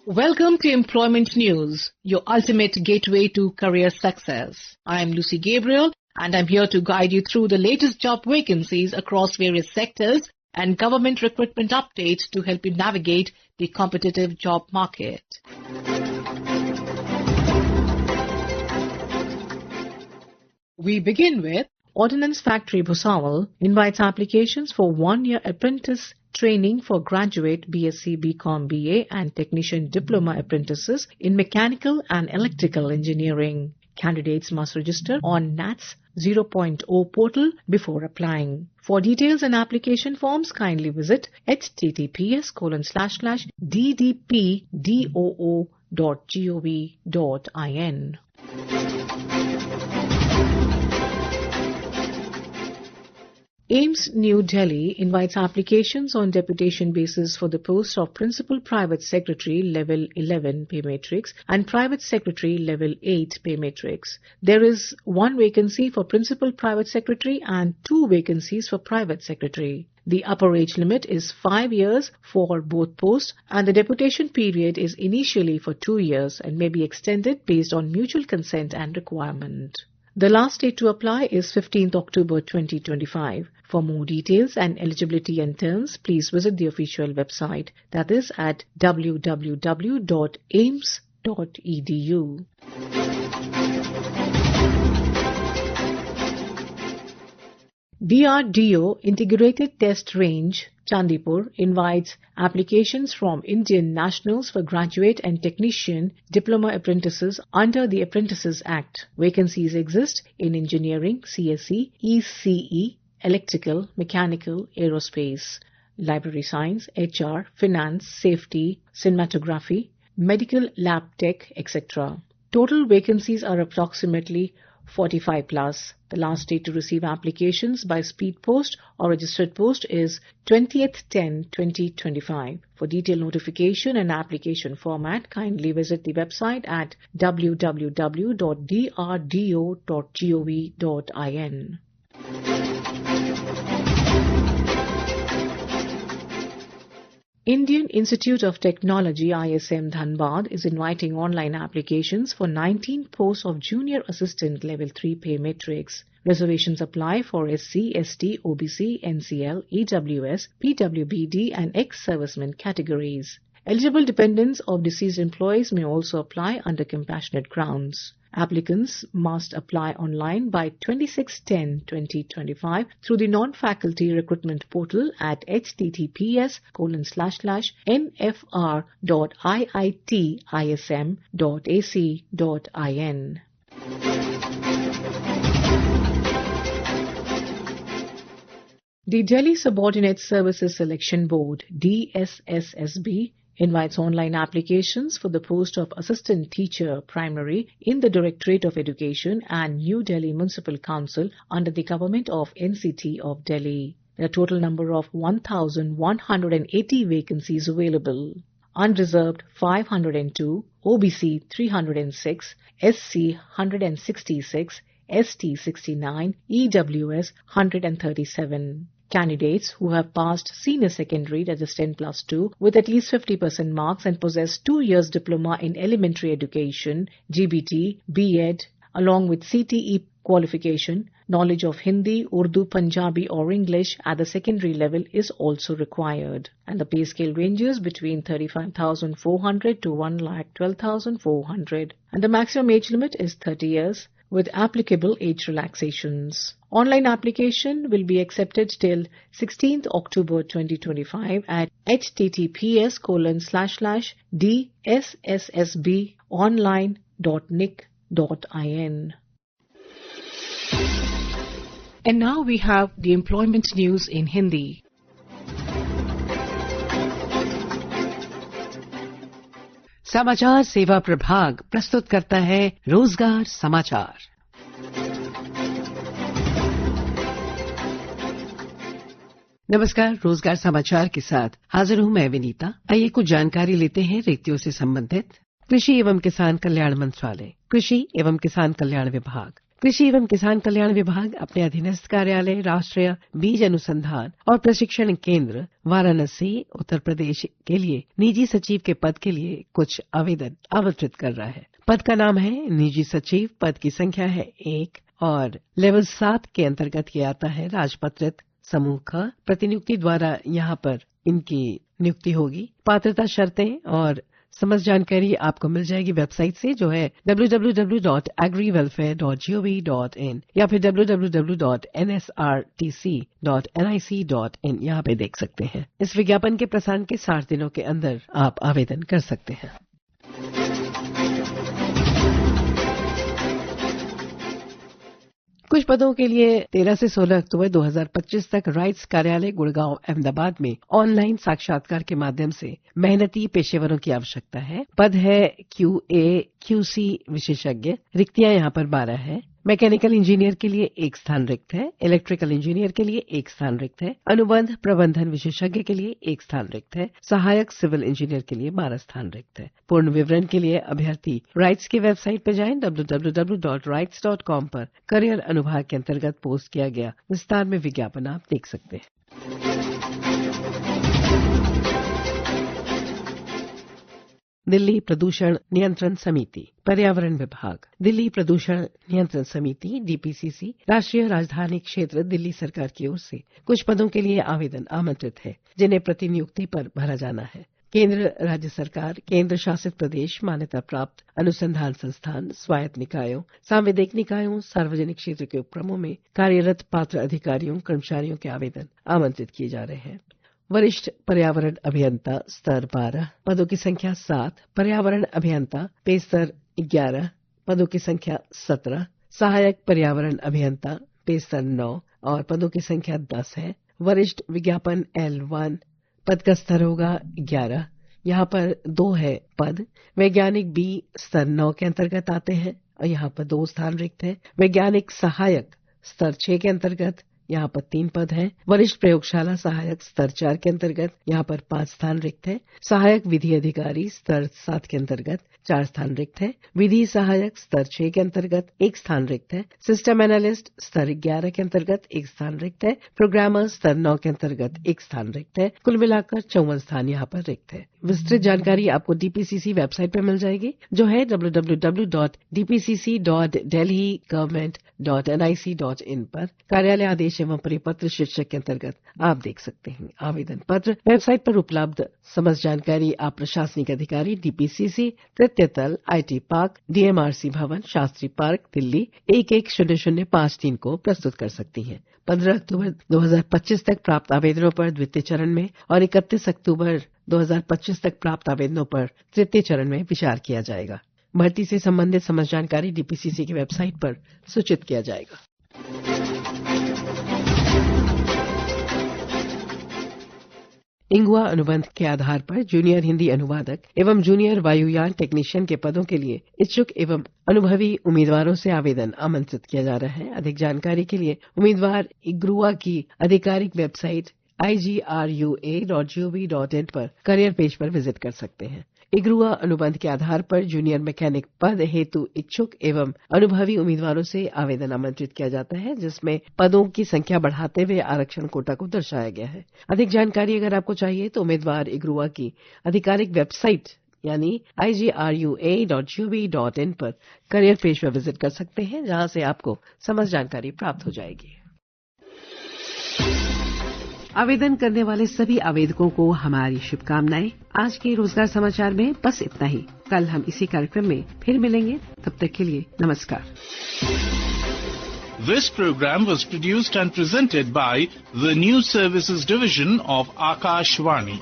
Welcome to Employment News, your ultimate gateway to career success. I am Lucy Gabriel and I'm here to guide you through the latest job vacancies across various sectors and government recruitment updates to help you navigate the competitive job market. We begin with Ordnance Factory Bhusawal invites applications for 1-year apprentice training for graduate BSc, BCom, BA and technician diploma apprentices in mechanical and electrical engineering. Candidates must register on NATS 0.0 portal before applying. For details and application forms, kindly visit https://ddpdoo.gov.in. AIIMS New Delhi invites applications on deputation basis for the post of Principal Private Secretary Level 11 pay matrix and Private Secretary Level 8 pay matrix. There is 1 vacancy for Principal Private Secretary and 2 vacancies for Private Secretary. The upper age limit is 5 years for both posts and the deputation period is initially for 2 years and may be extended based on mutual consent and requirement. The last date to apply is 15th October 2025. For more details and eligibility and terms, please visit the official website, that is at www.aims.edu. DRDO Integrated Test Range, Chandipur, invites applications from Indian nationals for graduate and technician diploma apprentices under the Apprentices Act. Vacancies exist in engineering, CSE, ECE, electrical, mechanical, aerospace, library science, HR, finance, safety, cinematography, medical lab tech, etc. Total vacancies are approximately 45 plus. The last date to receive applications by speed post or registered post is 20th-10-2025. For detailed notification and application format, kindly visit the website at www.drdo.gov.in. Indian Institute of Technology ISM Dhanbad is inviting online applications for 19 posts of Junior Assistant Level 3 pay matrix. Reservations apply for SC, ST, OBC, NCL, EWS, PWBD and ex-servicemen categories. Eligible dependents of deceased employees may also apply under compassionate grounds. Applicants must apply online by 26/10/2025 through the non-faculty recruitment portal at https://nfr.iitism.ac.in. The Delhi Subordinate Services Selection Board DSSSB invites online applications for the post of Assistant Teacher Primary in the Directorate of Education and New Delhi Municipal Council under the Government of NCT of Delhi. There are a total number of 1,180 vacancies available. Unreserved 502, OBC 306, SC 166, ST 69, EWS 137. Candidates who have passed senior secondary, that is 10+2, with at least 50% marks and possess 2 years diploma in elementary education, GBT, B.Ed, along with CTE qualification, knowledge of Hindi, Urdu, Punjabi or English at the secondary level is also required. And the pay scale ranges between 35,400 to 1,12,400. And the maximum age limit is 30 years. With applicable age relaxations. Online application will be accepted till 16th October 2025 at https://dsssbonline.nic.in. And now we have the employment news in Hindi. समाचार सेवा प्रभाग प्रस्तुत करता है रोजगार समाचार। नमस्कार, रोजगार समाचार के साथ हाजिर हूं मैं विनीता। आइए कुछ जानकारी लेते हैं रिक्तियों से संबंधित। कृषि एवं किसान कल्याण मंत्रालय, कृषि एवं किसान कल्याण विभाग कृषि एवं किसान कल्याण विभाग अपने अधीनस्थ कार्यालय राष्ट्रीय बीज अनुसंधान और प्रशिक्षण केंद्र वाराणसी उत्तर प्रदेश के लिए निजी सचिव के पद के लिए कुछ आवेदन आमंत्रित कर रहा है। पद का नाम है निजी सचिव, पद की संख्या है 1 और लेवल 7 के अंतर्गत ये आता है राजपत्रित समूह का। प्रतिनियुक्ति द्वारा यहाँ पर इनकी नियुक्ति होगी। पात्रता शर्तें और समस्त जानकारी आपको मिल जाएगी वेबसाइट से, जो है www.agrywelfare.gov.in या फिर www.nsrtc.nic.in। यहाँ पे देख सकते हैं। इस विज्ञापन के प्रसारण के 60 दिनों के अंदर आप आवेदन कर सकते हैं। कुछ पदों के लिए 13 से 16 अक्टूबर 2025 तक राइट्स कार्यालय गुड़गांव अहमदाबाद में ऑनलाइन साक्षात्कार के माध्यम से मेहनती पेशेवरों की आवश्यकता है। पद है QA QC विशेषज्ञ। रिक्तियां यहाँ पर 12 है। मैकेनिकल इंजीनियर के लिए 1 स्थान रिक्त है। इलेक्ट्रिकल इंजीनियर के लिए 1 स्थान रिक्त है। अनुबंध प्रबंधन विशेषज्ञ के लिए 1 स्थान रिक्त है। सहायक सिविल इंजीनियर के लिए 12 स्थान रिक्त है। पूर्ण विवरण के लिए अभ्यर्थी राइट्स की वेबसाइट पर जाएं। www.rights.com पर करियर अनुभाग के अंतर्गत पोस्ट किया गया विस्तार में विज्ञापन आप देख सकते हैं। दिल्ली प्रदूषण नियंत्रण समिति पर्यावरण विभाग। दिल्ली प्रदूषण नियंत्रण समिति DPCC राष्ट्रीय राजधानी क्षेत्र दिल्ली सरकार की ओर से कुछ पदों के लिए आवेदन आमंत्रित है, जिन्हें प्रतिनियुक्ति पर भरा जाना है। केंद्र राज्य सरकार, केंद्र शासित प्रदेश, मान्यता प्राप्त अनुसंधान संस्थान, स्वायत्त निकायों, सांविधिक निकायों, सार्वजनिक क्षेत्र के उपक्रमों में कार्यरत पात्र अधिकारियों कर्मचारियों के आवेदन आमंत्रित किए जा रहे हैं। वरिष्ठ पर्यावरण अभियंता स्तर 12, पदों की संख्या 7। पर्यावरण अभियंता पे स्तर 11, पदों की संख्या 17। सहायक पर्यावरण अभियंता पे स्तर 9 और पदों की संख्या 10 है। वरिष्ठ विज्ञापन L1, पद का स्तर होगा 11। यहाँ पर 2 है पद। वैज्ञानिक B स्तर 9 के अंतर्गत आते हैं और यहाँ पर 2 स्थान रिक्त है। वैज्ञानिक सहायक स्तर 6 के अंतर्गत यहाँ पर 3 पद हैं। वरिष्ठ प्रयोगशाला सहायक स्तर 4 के अंतर्गत यहाँ पर 5 स्थान रिक्त है। सहायक विधि अधिकारी स्तर 7 के अंतर्गत 4 स्थान रिक्त है। विधि सहायक स्तर 6 के अंतर्गत 1 स्थान रिक्त है। सिस्टम एनालिस्ट स्तर 11 के अंतर्गत 1 स्थान रिक्त है। प्रोग्रामर स्तर 9 के अंतर्गत 1 स्थान रिक्त है। कुल मिलाकर 54 स्थान यहाँ पर रिक्त है। विस्तृत जानकारी आपको DPCC वेबसाइट पर मिल जाएगी, जो है www.dpcc.delhigovernment.nic.in पर कार्यालय आदेश एवं परिपत्र शीर्षक के अंतर्गत आप देख सकते हैं। आवेदन पत्र वेबसाइट पर उपलब्ध समस्त जानकारी आप प्रशासनिक अधिकारी DPCC तृतीय तल IT पार्क DMRC भवन शास्त्री पार्क दिल्ली 110053 को प्रस्तुत कर सकती हैं। 15 अक्टूबर 2025 तक प्राप्त आवेदनों पर द्वितीय चरण में और 31 अक्टूबर 2025 तक प्राप्त आवेदनों पर तृतीय चरण में विचार किया जाएगा। भर्ती से संबंधित समस्त जानकारी DPCC की वेबसाइट पर सूचित किया जाएगा। इंगुआ अनुबंध के आधार पर जूनियर हिंदी अनुवादक एवं जूनियर वायुयान टेक्नीशियन के पदों के लिए इच्छुक एवं अनुभवी उम्मीदवारों से आवेदन आमंत्रित किया जा रहा है। अधिक जानकारी के लिए उम्मीदवार इग्रुआ की आधिकारिक वेबसाइट igrua.gov.in पर करियर पेज पर विजिट कर सकते हैं। इग्रुआ अनुबंध के आधार पर जूनियर मैकेनिक पद हेतु इच्छुक एवं अनुभवी उम्मीदवारों से आवेदन आमंत्रित किया जाता है, जिसमें पदों की संख्या बढ़ाते हुए आरक्षण कोटा को दर्शाया गया है। अधिक जानकारी अगर आपको चाहिए तो उम्मीदवार इग्रुआ की आधिकारिक वेबसाइट यानी igrua.gov.in पर करियर पेज पर विजिट कर सकते हैं, जहां से आपको समस्त जानकारी प्राप्त हो जाएगी। आवेदन करने वाले सभी आवेदकों को हमारी शुभकामनाएं। आज के रोजगार समाचार में बस इतना ही। कल हम इसी कार्यक्रम में फिर मिलेंगे, तब तक के लिए नमस्कार। This program was produced and presented by the News Services Division of Akashvani.